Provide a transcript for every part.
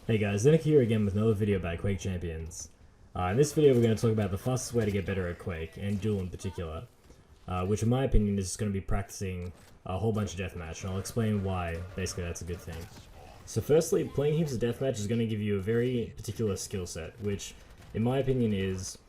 Hey guys, Zenek here again with another video about Quake Champions. In this video we're going to talk about the fastest way to get better at Quake, and Duel in particular, which in my opinion is just going to be practicing a whole bunch of deathmatch, and I'll explain why basically that's a good thing. So firstly, playing heaps of deathmatch is going to give you a very particular skill set, which in my opinion is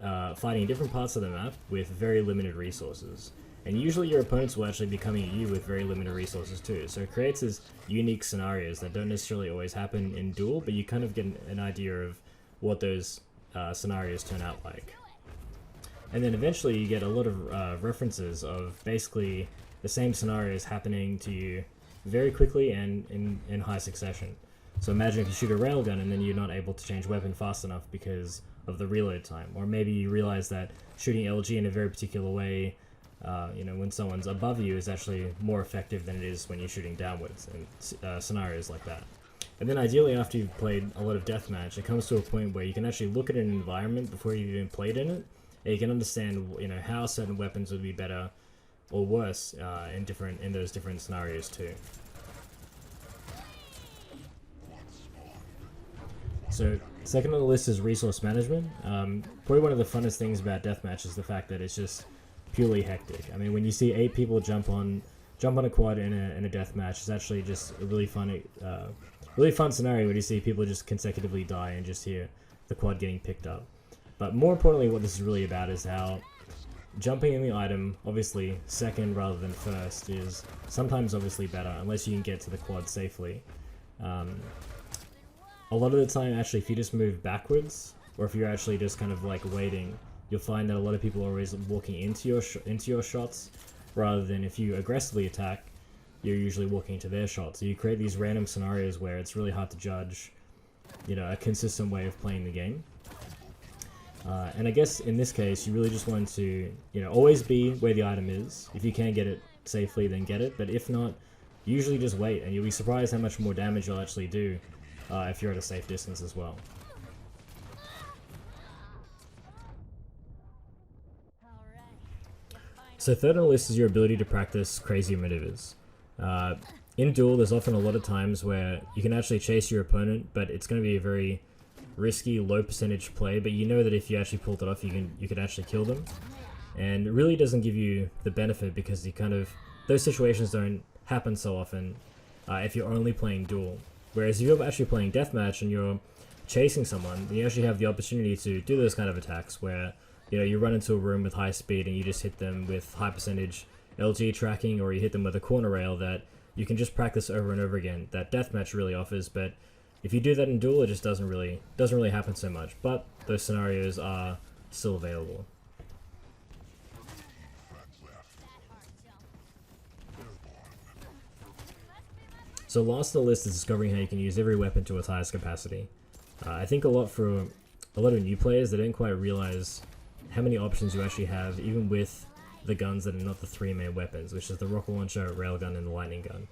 fighting different parts of the map with very limited resources. And usually your opponents will actually be coming at you with very limited resources too. So it creates these unique scenarios that don't necessarily always happen in Duel, but you kind of get an idea of what those scenarios turn out like. And then eventually you get a lot of references of basically the same scenarios happening to you very quickly and in high succession. So imagine if you shoot a railgun and then you're not able to change weapon fast enough because of the reload time. Or maybe you realize that shooting LG in a very particular way, when someone's above you, is actually more effective than it is when you're shooting downwards, and scenarios like that. And then ideally, after you've played a lot of deathmatch, it comes to a point where you can actually look at an environment before you've even played in it, and you can understand how certain weapons would be better or worse in those different scenarios too. So second on the list is resource management. Probably one of the funnest things about deathmatch is the fact that it's just purely hectic. I mean, when you see 8 people jump on a quad in a deathmatch, it's actually just a really fun scenario where you see people just consecutively die and just hear the quad getting picked up. But more importantly, what this is really about is how jumping in the item, obviously second rather than first, is sometimes obviously better unless you can get to the quad safely. A lot of the time, actually, if you just move backwards, or if you're actually just kind of like waiting, you'll find that a lot of people are always walking into your shots, rather than if you aggressively attack, you're usually walking into their shots. So you create these random scenarios where it's really hard to judge, a consistent way of playing the game. And I guess in this case, you really just want to, always be where the item is. If you can get it safely, then get it. But if not, usually just wait, and you'll be surprised how much more damage you'll actually do if you're at a safe distance as well. So third on the list is your ability to practice crazy maneuvers. In Duel, there's often a lot of times where you can actually chase your opponent, but it's going to be a very risky, low percentage play, but you know that if you actually pulled it off, you could actually kill them. And it really doesn't give you the benefit because those situations don't happen so often if you're only playing Duel. Whereas if you're actually playing Deathmatch and you're chasing someone, you actually have the opportunity to do those kind of attacks where you run into a room with high speed and you just hit them with high percentage LG tracking, or you hit them with a corner rail that you can just practice over and over again, that Deathmatch really offers. But if you do that in Duel, it just doesn't really happen so much. But those scenarios are still available. So last on the list is discovering how you can use every weapon to its highest capacity. I think a lot of new players, they don't quite realize how many options you actually have, even with the guns that are not the 3 main weapons, which is the rocket launcher, railgun, and the lightning gun.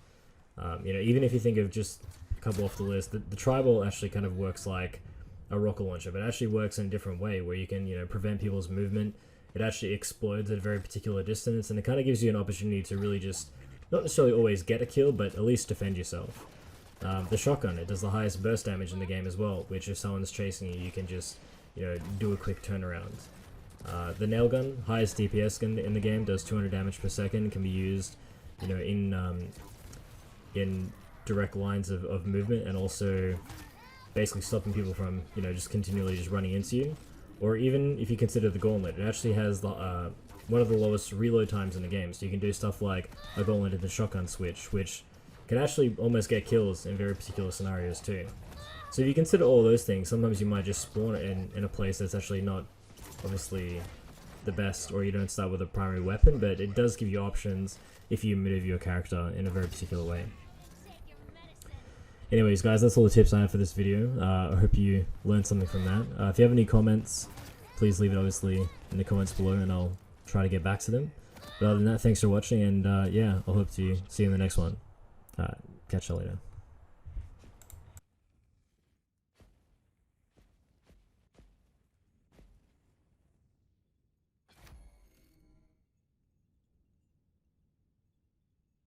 Even if you think of just a couple off the list, the tribal actually kind of works like a rocket launcher, but it actually works in a different way where you can prevent people's movement. It actually explodes at a very particular distance, and it kind of gives you an opportunity to really just not necessarily always get a kill, but at least defend yourself. The shotgun, it does the highest burst damage in the game as well, which if someone's chasing you, you can just do a quick turnaround. The nail gun, highest DPS gun in the game, does 200 damage per second, can be used in direct lines of movement, and also basically stopping people from just continually just running into you. Or even if you consider the gauntlet, it actually has the one of the lowest reload times in the game, so you can do stuff like a gauntlet and the shotgun switch, which can actually almost get kills in very particular scenarios too. So if you consider all those things, sometimes you might just spawn in a place that's actually not obviously the best, or you don't start with a primary weapon, but it does give you options if you maneuver your character in a very particular way. Anyways guys, that's all the tips I have for this video. I hope you learned something from that. If you have any comments, please leave it obviously in the comments below and I'll try to get back to them. But other than that, thanks for watching, and yeah, I'll hope to see you in the next one. Catch you later.